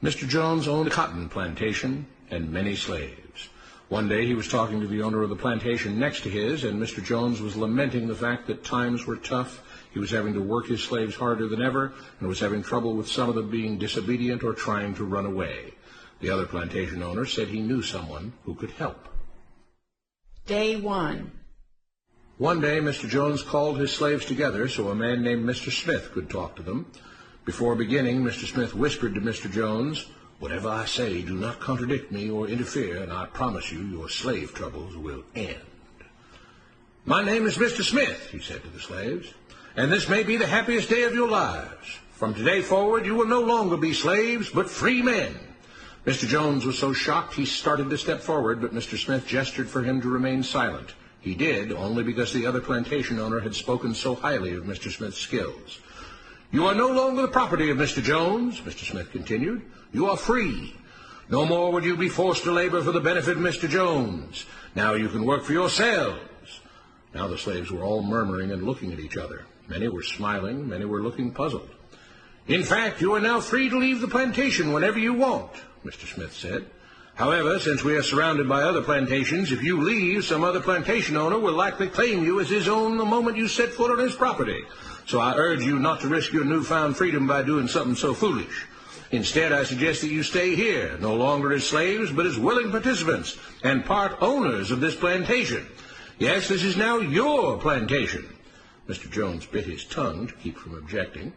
Mr. Jones owned a cotton plantation and many slaves. One day he was talking to the owner of the plantation next to his, and Mr. Jones was lamenting the fact that times were tough. He was having to work his slaves harder than ever, and was having trouble with some of them being disobedient or trying to run away. The other plantation owner said he knew someone who could help. Day 1. One day Mr. Jones called his slaves together so a man named Mr. Smith could talk to them. Before beginning, Mr. Smith whispered to Mr. Jones, "Whatever I say, do not contradict me or interfere, and I promise you your slave troubles will end." "My name is Mr. Smith," he said to the slaves, "and this may be the happiest day of your lives. From today forward, you will no longer be slaves, but free men." Mr. Jones was so shocked he started to step forward, but Mr. Smith gestured for him to remain silent. He did, only because the other plantation owner had spoken so highly of Mr. Smith's skills. "You are no longer the property of Mr. Jones," Mr. Smith continued. "You are free. No more would you be forced to labor for the benefit of Mr. Jones. Now you can work for yourselves." Now the slaves were all murmuring and looking at each other. Many were smiling, many were looking puzzled. "In fact, you are now free to leave the plantation whenever you want," Mr. Smith said. "However, since we are surrounded by other plantations, if you leave, some other plantation owner will likely claim you as his own the moment you set foot on his property. So I urge you not to risk your newfound freedom by doing something so foolish. Instead, I suggest that you stay here, no longer as slaves, but as willing participants and part owners of this plantation. Yes, this is now your plantation." Mr. Jones bit his tongue to keep from objecting.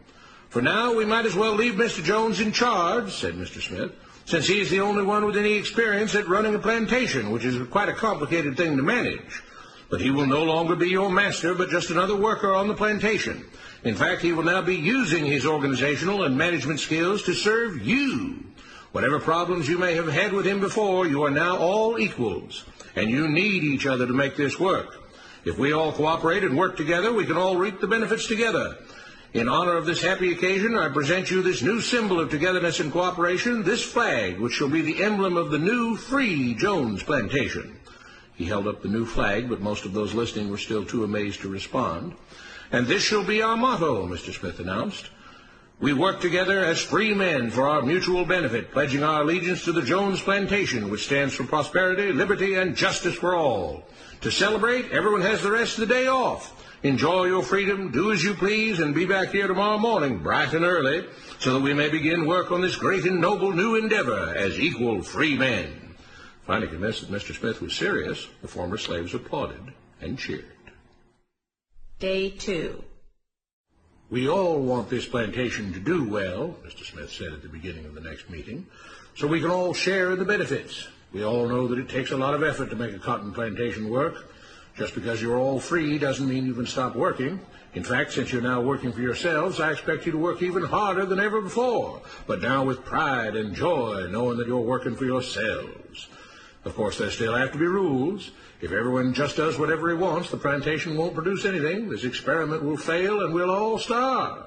"For now, we might as well leave Mr. Jones in charge," said Mr. Smith, "since he is the only one with any experience at running a plantation, which is quite a complicated thing to manage. But he will no longer be your master, but just another worker on the plantation. In fact, he will now be using his organizational and management skills to serve you. Whatever problems you may have had with him before, you are now all equals, and you need each other to make this work. If we all cooperate and work together, we can all reap the benefits together. In honor of this happy occasion, I present you this new symbol of togetherness and cooperation, this flag, which shall be the emblem of the new free Jones plantation." He held up the new flag, but most of those listening were still too amazed to respond. "And this shall be our motto," Mr. Smith announced. "We work together as free men for our mutual benefit, pledging our allegiance to the Jones plantation, which stands for prosperity, liberty, and justice for all. To celebrate, everyone has the rest of the day off. Enjoy your freedom, do as you please, and be back here tomorrow morning, bright and early, so that we may begin work on this great and noble new endeavor as equal free men." Finally convinced that Mr. Smith was serious, the former slaves applauded and cheered. Day 2. "We all want this plantation to do well," Mr. Smith said at the beginning of the next meeting, "so we can all share in the benefits. We all know that it takes a lot of effort to make a cotton plantation work. Just because you're all free doesn't mean you can stop working. In fact, since you're now working for yourselves, I expect you to work even harder than ever before, but now with pride and joy, knowing that you're working for yourselves. Of course, there still have to be rules. If everyone just does whatever he wants, the plantation won't produce anything. This experiment will fail, and we'll all starve.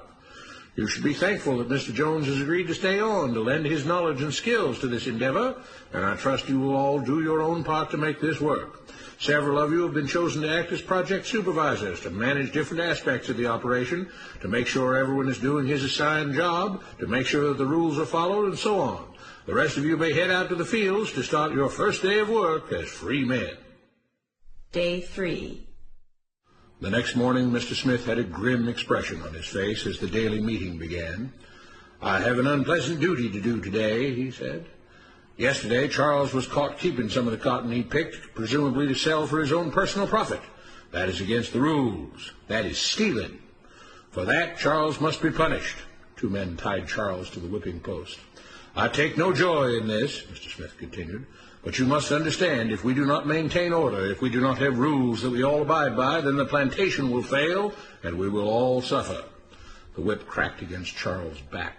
You should be thankful that Mr. Jones has agreed to stay on to lend his knowledge and skills to this endeavor, and I trust you will all do your own part to make this work. Several of you have been chosen to act as project supervisors to manage different aspects of the operation, to make sure everyone is doing his assigned job, to make sure that the rules are followed, and so on. The rest of you may head out to the fields to start your first day of work as free men." Day 3. The next morning, Mr. Smith had a grim expression on his face as the daily meeting began. "I have an unpleasant duty to do today," he said. "Yesterday, Charles was caught keeping some of the cotton he picked, presumably to sell for his own personal profit. That is against the rules. That is stealing. For that, Charles must be punished." 2 men tied Charles to the whipping post. "I take no joy in this," Mr. Smith continued, "but you must understand, if we do not maintain order, if we do not have rules that we all abide by, then the plantation will fail, and we will all suffer." The whip cracked against Charles' back.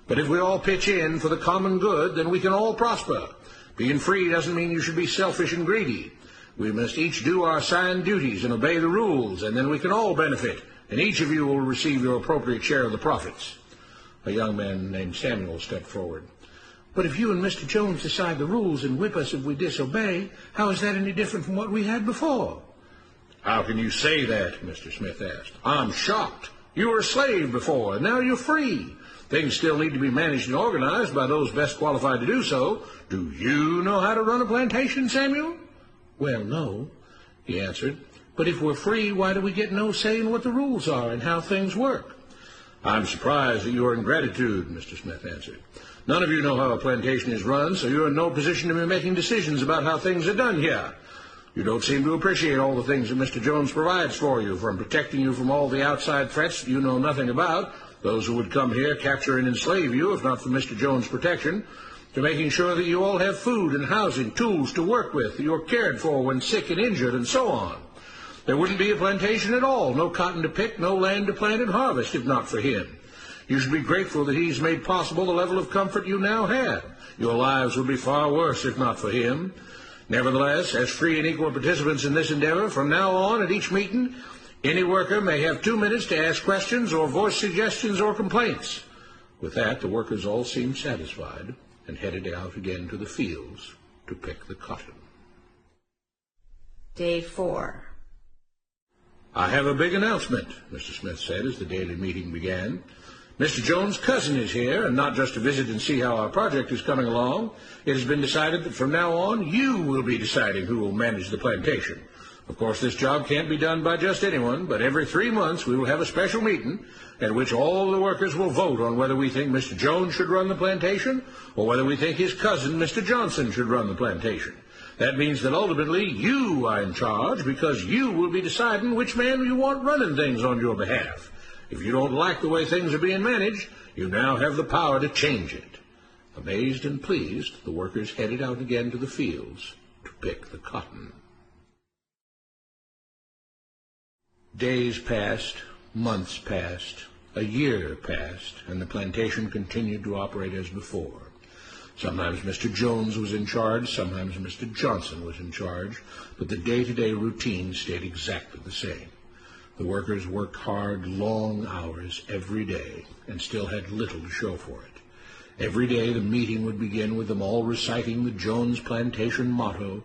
"But if we all pitch in for the common good, then we can all prosper. Being free doesn't mean you should be selfish and greedy. We must each do our assigned duties and obey the rules, and then we can all benefit, and each of you will receive your appropriate share of the profits." A young man named Samuel stepped forward. "But if you and Mr. Jones decide the rules and whip us if we disobey, how is that any different from what we had before?" "How can you say that?" Mr. Smith asked. "I'm shocked. You were a slave before, and now you're free. Things still need to be managed and organized by those best qualified to do so. Do you know how to run a plantation, Samuel? Well, no, he answered. But if we're free, why do we get no say in what the rules are and how things work? I'm surprised at your ingratitude, Mr. Smith answered. None of you know how a plantation is run, so you're in no position to be making decisions about how things are done here. You don't seem to appreciate all the things that Mr. Jones provides for you, from protecting you from all the outside threats you know nothing about, those who would come here, capture and enslave you, if not for Mr. Jones' protection, to making sure that you all have food and housing, tools to work with, that you're cared for when sick and injured, and so on. There wouldn't be a plantation at all, no cotton to pick, no land to plant and harvest, if not for him. You should be grateful that he's made possible the level of comfort you now have. Your lives would be far worse if not for him. Nevertheless, as free and equal participants in this endeavor, from now on at each meeting, any worker may have 2 minutes to ask questions or voice suggestions or complaints. With that, the workers all seemed satisfied and headed out again to the fields to pick the cotton. Day 4. I have a big announcement, Mr. Smith said as the daily meeting began. Mr. Jones' cousin is here, and not just to visit and see how our project is coming along. It has been decided that from now on, you will be deciding who will manage the plantation. Of course, this job can't be done by just anyone, but every 3 months we will have a special meeting at which all the workers will vote on whether we think Mr. Jones should run the plantation or whether we think his cousin, Mr. Johnson, should run the plantation. That means that ultimately you are in charge because you will be deciding which man you want running things on your behalf. If you don't like the way things are being managed, you now have the power to change it. Amazed and pleased, the workers headed out again to the fields to pick the cotton. Days passed, months passed, a year passed, and the plantation continued to operate as before. Sometimes Mr. Jones was in charge, sometimes Mr. Johnson was in charge, but the day-to-day routine stayed exactly the same. The workers worked hard, long hours every day, and still had little to show for it. Every day the meeting would begin with them all reciting the Jones Plantation motto,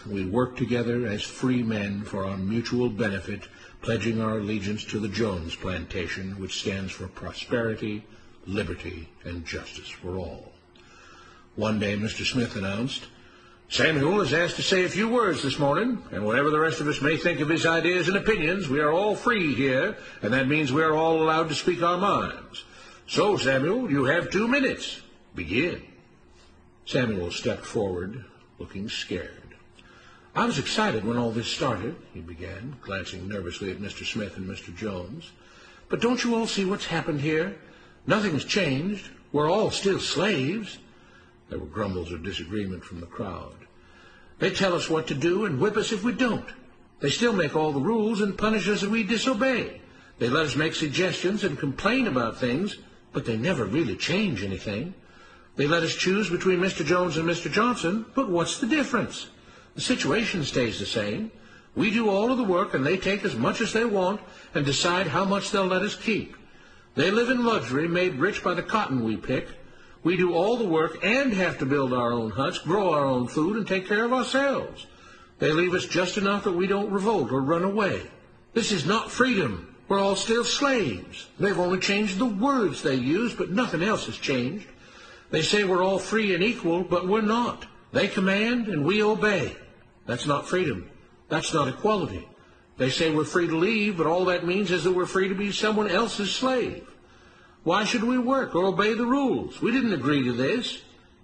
"We work together as free men for our mutual benefit, pledging our allegiance to the Jones Plantation, which stands for prosperity, liberty, and justice for all." One day Mr. Smith announced, "Samuel is asked to say a few words this morning, and whatever the rest of us may think of his ideas and opinions, we are all free here, and that means we are all allowed to speak our minds. So, Samuel, you have 2 minutes. Begin." Samuel stepped forward, looking scared. "I was excited when all this started," he began, glancing nervously at Mr. Smith and Mr. Jones. "But don't you all see what's happened here? Nothing's changed. We're all still slaves." There were grumbles of disagreement from the crowd. "They tell us what to do and whip us if we don't. They still make all the rules and punish us if we disobey. They let us make suggestions and complain about things, but they never really change anything. They let us choose between Mr. Jones and Mr. Johnson, but what's the difference? The situation stays the same. We do all of the work and they take as much as they want and decide how much they'll let us keep. They live in luxury, made rich by the cotton we pick. We do all the work and have to build our own huts, grow our own food, and take care of ourselves. They leave us just enough that we don't revolt or run away. This is not freedom. We're all still slaves. They've only changed the words they use, but nothing else has changed. They say we're all free and equal, but we're not. They command and we obey. That's not freedom. That's not equality. They say we're free to leave, but all that means is that we're free to be someone else's slave. Why should we work or obey the rules? We didn't agree to this.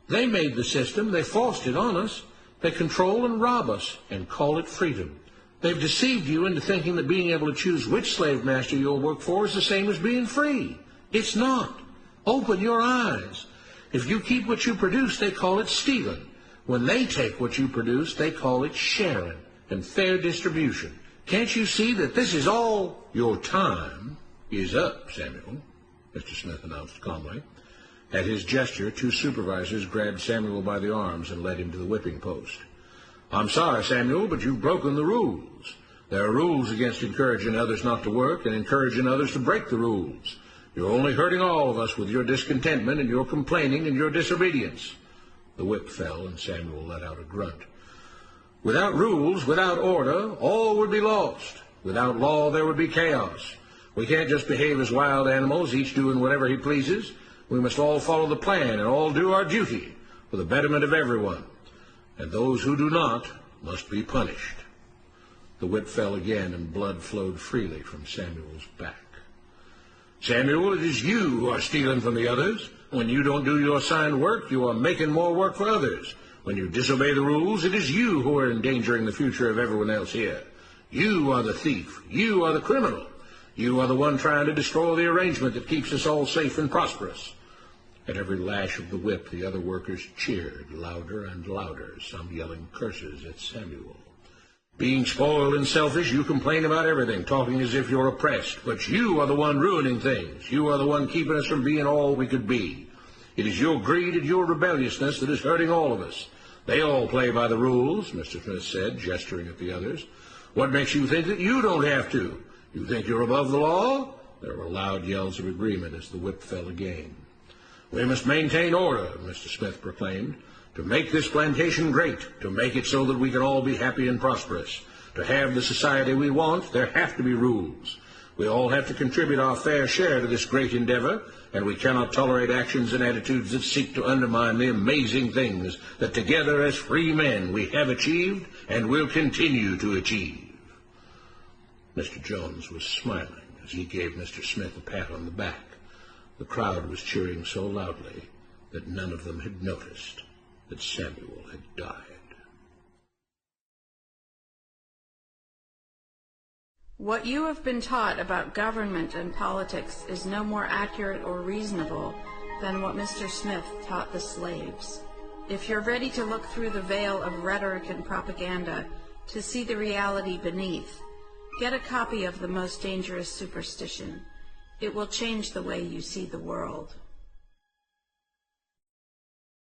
They made the system. They forced it on us. They control and rob us and call it freedom. They've deceived you into thinking that being able to choose which slave master you'll work for is the same as being free. It's not. Open your eyes. If you keep what you produce, they call it stealing. When they take what you produce, they call it sharing and fair distribution. Can't you see that this is all? Your time is up, Samuel, Mr. Smith announced calmly. At his gesture, 2 supervisors grabbed Samuel by the arms and led him to the whipping post. "I'm sorry, Samuel, but you've broken the rules. There are rules against encouraging others not to work and encouraging others to break the rules. You're only hurting all of us with your discontentment and your complaining and your disobedience." The whip fell, and Samuel let out a grunt. "Without rules, without order, all would be lost. Without law, there would be chaos. We can't just behave as wild animals, each doing whatever he pleases. We must all follow the plan and all do our duty for the betterment of everyone, and those who do not must be punished. The whip fell again, and blood flowed freely from Samuel's back. Samuel, it is you who are stealing from the others. When you don't do your assigned work, you are making more work for others. When you disobey the rules, it is you who are endangering the future of everyone else here. You are the thief. You are the criminal. You are the one trying to destroy the arrangement that keeps us all safe and prosperous. At every lash of the whip, the other workers cheered louder and louder, some yelling curses at Samuel. Being spoiled and selfish, you complain about everything, talking as if you're oppressed. But you are the one ruining things. You are the one keeping us from being all we could be. It is your greed and your rebelliousness that is hurting all of us. They all play by the rules, Mr. Smith said, gesturing at the others. What makes you think that you don't have to? You think you're above the law? There were loud yells of agreement as the whip fell again. We must maintain order, Mr. Smith proclaimed, to make this plantation great, to make it so that we can all be happy and prosperous. To have the society we want, there have to be rules. We all have to contribute our fair share to this great endeavor, and we cannot tolerate actions and attitudes that seek to undermine the amazing things that together as free men we have achieved and will continue to achieve. Mr. Jones was smiling as he gave Mr. Smith a pat on the back. The crowd was cheering so loudly that none of them had noticed that Samuel had died. What you have been taught about government and politics is no more accurate or reasonable than what Mr. Smith taught the slaves. If you're ready to look through the veil of rhetoric and propaganda to see the reality beneath, get a copy of The Most Dangerous Superstition. It will change the way you see the world.